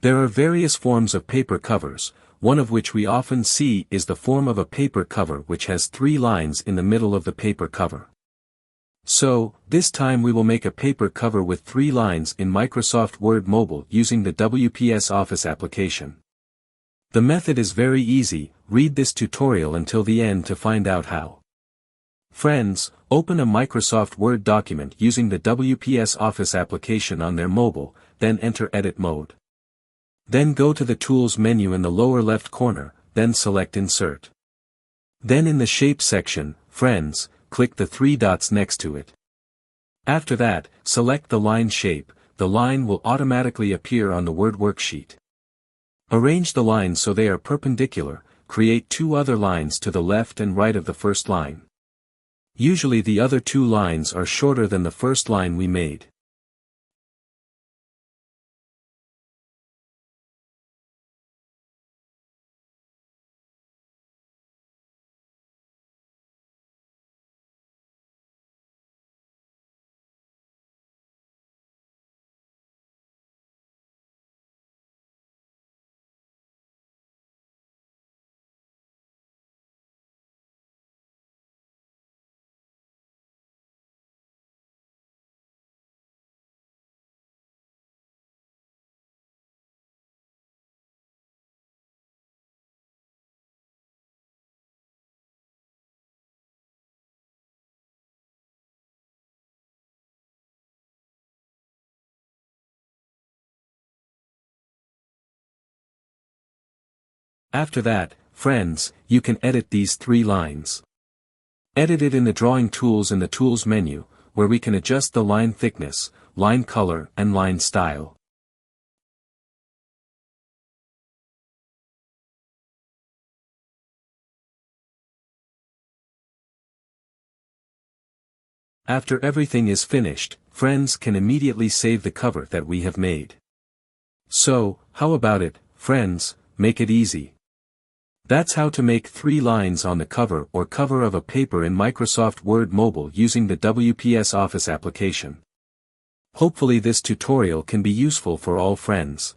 There are various forms of paper covers, one of which we often see is the form of a paper cover which has 3 lines in the middle of the paper cover. So, this time we will make a paper cover with 3 lines in Microsoft Word Mobile using the WPS Office application. The method is very easy, read this tutorial until the end to find out how. Friends, open a Microsoft Word document using the WPS Office application on their mobile, then enter Edit mode. Then go to the Tools menu in the lower left corner, then select Insert. Then in the Shape section, friends, click the 3 dots next to it. After that, select the line shape, the line will automatically appear on the Word worksheet. Arrange the lines so they are perpendicular, create 2 other lines to the left and right of the first line. Usually the other 2 lines are shorter than the first line we made. After that, friends, you can edit these 3 lines. Edit it in the Drawing Tools in the Tools menu, where we can adjust the line thickness, line color and line style. After everything is finished, friends can immediately save the cover that we have made. So, how about it, friends, make it easy. That's how to make 3 lines on the cover or cover of a paper in Microsoft Word Mobile using the WPS Office application. Hopefully this tutorial can be useful for all friends.